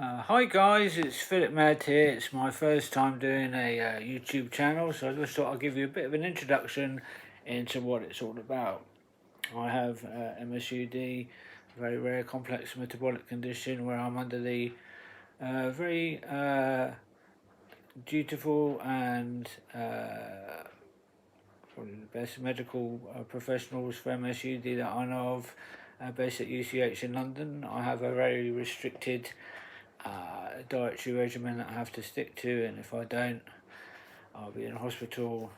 Hi guys, it's Philip Mad here. It's my first time doing a YouTube channel, so I just thought I'd give you a bit of an introduction into what it's all about. I have MSUD, a very rare complex metabolic condition where I'm under the very dutiful and probably the best medical professionals for MSUD that I know of, based at UCH in London. I have a very restricted dietary regimen that I have to stick to, and if I don't, I'll be in hospital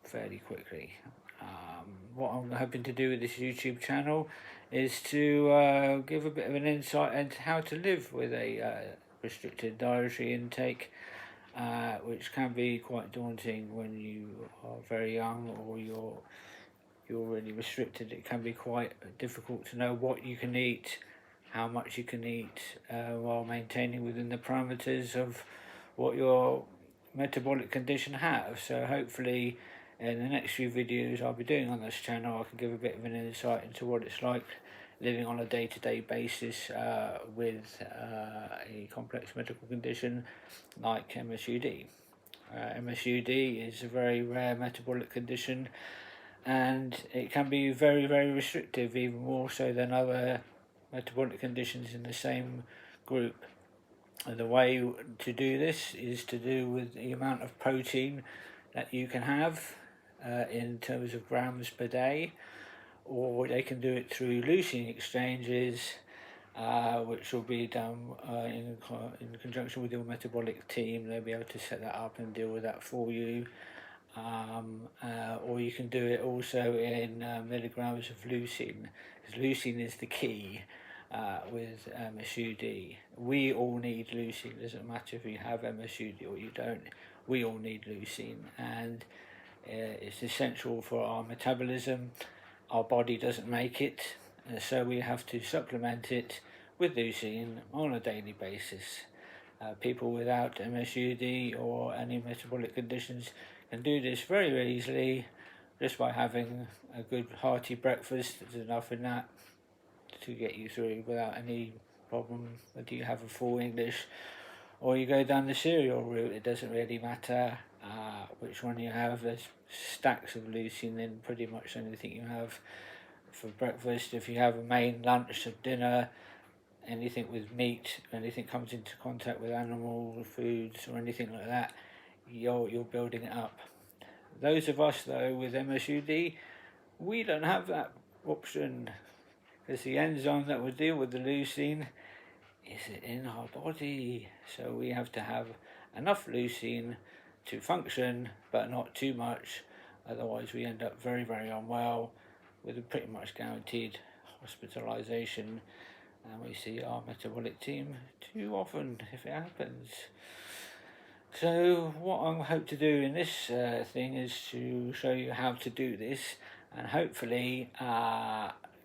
fairly quickly. What I'm hoping to do with this YouTube channel is to give a bit of an insight into how to live with a restricted dietary intake, which can be quite daunting when you are very young or you're really restricted. It can be quite difficult to know what you can eat, how much you can eat, while maintaining within the parameters of what your metabolic condition has. So hopefully in the next few videos I'll be doing on this channel, I can give a bit of an insight into what it's like living on a day-to-day basis with a complex medical condition like MSUD. MSUD is a very rare metabolic condition, and it can be very, very restrictive, even more so than other metabolic conditions in the same group. And the way to do this is to do with the amount of protein that you can have in terms of grams per day, or they can do it through leucine exchanges, which will be done in conjunction with your metabolic team. They'll be able to set that up and deal with that for you. Or you can do it also in milligrams of leucine, because leucine is the key with MSUD. We all need leucine. It doesn't matter if you have MSUD or you don't. We all need leucine, and it's essential for our metabolism. Our body doesn't make it, so we have to supplement it with leucine on a daily basis. People without MSUD or any metabolic conditions can do this very, very easily just by having a good hearty breakfast. There's enough in that to get you through without any problem. Whether you have a full English or you go down the cereal route, it doesn't really matter which one you have. There's stacks of leucine in pretty much anything you have for breakfast. If you have a main lunch or dinner, anything with meat, anything comes into contact with animal foods or anything like that, you're building it up. Those of us though with MSUD, we don't have that option, because the enzyme that will deal with the leucine is in our body. So we have to have enough leucine to function, but not too much, otherwise we end up very, very unwell with a pretty much guaranteed hospitalization, and we see our metabolic team too often if it happens. So what I hope to do in this thing is to show you how to do this, and hopefully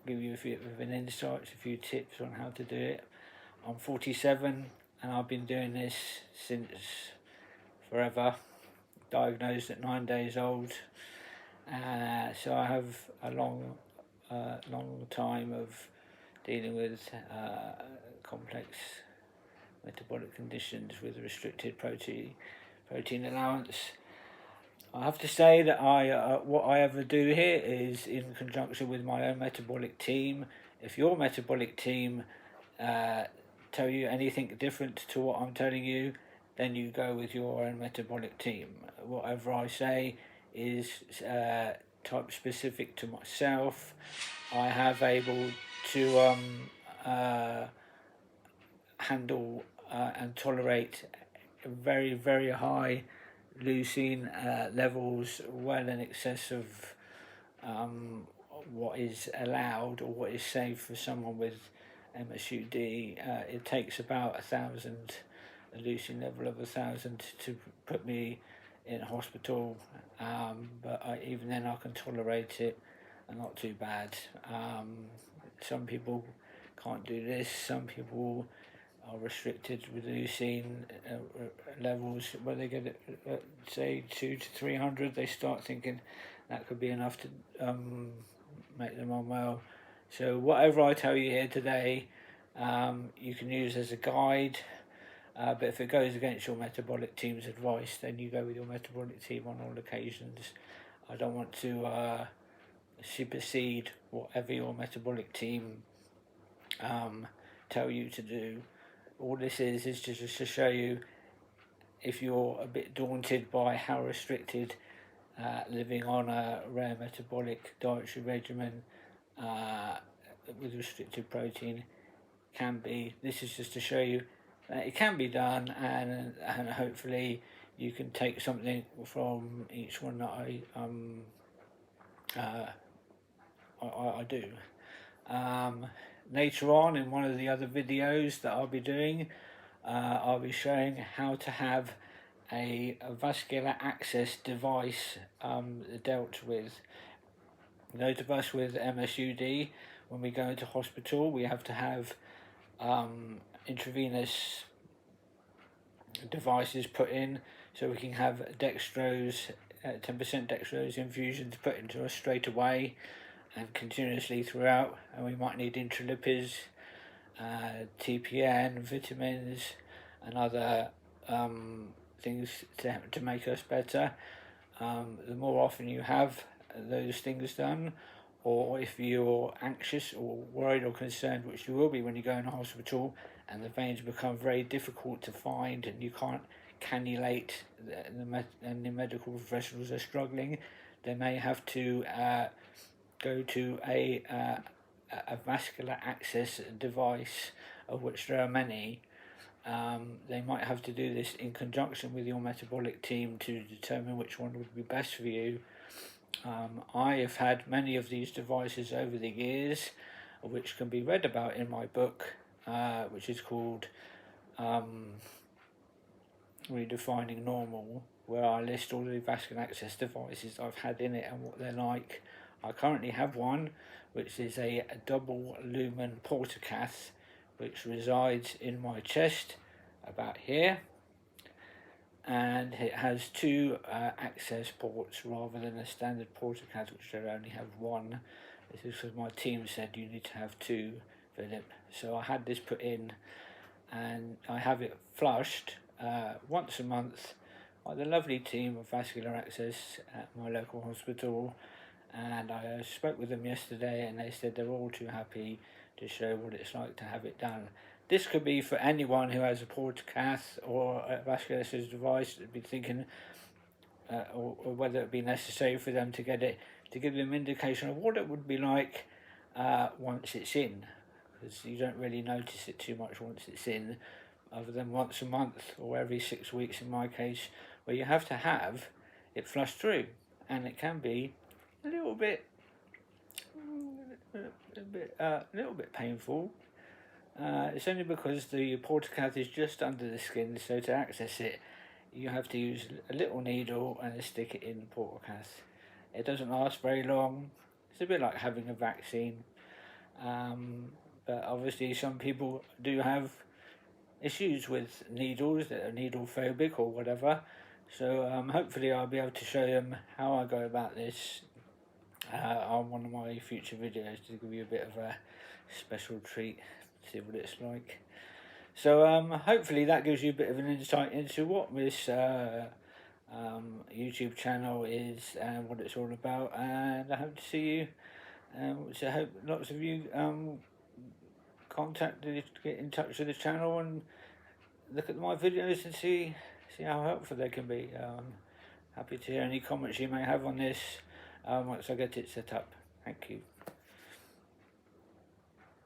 give you a bit of an insight, a few tips on how to do it. I'm 47 and I've been doing this since forever, diagnosed at 9 days old, so I have a long time of dealing with complex metabolic conditions with restricted protein allowance. I have to say that what I ever do here is in conjunction with my own metabolic team. If your metabolic team tell you anything different to what I'm telling you, then you go with your own metabolic team. Whatever I say is type specific to myself. I have able to handle and tolerate very, very high leucine levels, well in excess of what is allowed or what is safe for someone with MSUD. It takes about 1,000, a leucine level of 1,000 to put me in hospital, but even then I can tolerate it, and not too bad. Some people can't do this. Some people are restricted with leucine levels. When they get say 200 to 300, they start thinking that could be enough to make them unwell. So whatever I tell you here today, you can use as a guide. But if it goes against your metabolic team's advice, then you go with your metabolic team on all occasions. I don't want to supersede whatever your metabolic team tell you to do. All this is just to show you, if you're a bit daunted by how restricted living on a rare metabolic dietary regimen with restricted protein can be. This is just to show you that it can be done, and hopefully you can take something from each one that I do. Later on, in one of the other videos that I'll be doing, I'll be showing how to have a vascular access device dealt with. Those of us with MSUD, when we go into hospital, we have to have intravenous devices put in, so we can have dextrose, 10% dextrose infusions put into us straight away and continuously throughout, and we might need intralipids, TPN, vitamins and other things to make us better. The more often you have those things done, or if you're anxious or worried or concerned, which you will be when you go in a hospital and the veins become very difficult to find and you can't cannulate, and the medical professionals are struggling, they may have to go to a vascular access device, of which there are many. They might have to do this in conjunction with your metabolic team to determine which one would be best for you. I have had many of these devices over the years, which can be read about in my book, which is called Redefining Normal, where I list all the vascular access devices I've had in it and what they're like. I currently have one which is a double lumen portacath, which resides in my chest about here, and it has two access ports rather than a standard portacath, which I only have one. This is because my team said you need to have two, Philip. So I had this put in, and I have it flushed once a month by the lovely team of vascular access at my local hospital, and I spoke with them yesterday and they said they're all too happy to show what it's like to have it done. This could be for anyone who has a portacath or a vascular access device that would be thinking or whether it be necessary for them to get it, to give them indication of what it would be like once it's in, because you don't really notice it too much once it's in, other than once a month or every 6 weeks in my case, where you have to have it flushed through, and it can be a little bit painful. It's only because the portacath is just under the skin, so to access it you have to use a little needle and stick it in the portacath. It doesn't last very long. It's a bit like having a vaccine, but obviously some people do have issues with needles, that are needle phobic or whatever, so hopefully I'll be able to show them how I go about this on one of my future videos, to give you a bit of a special treat, see what it's like. So hopefully that gives you a bit of an insight into what this YouTube channel is and what it's all about, and I hope to see you, which I hope lots of you get in touch with the channel and look at my videos and see how helpful they can be. Happy to hear any comments you may have on this once I get it set up. Thank you.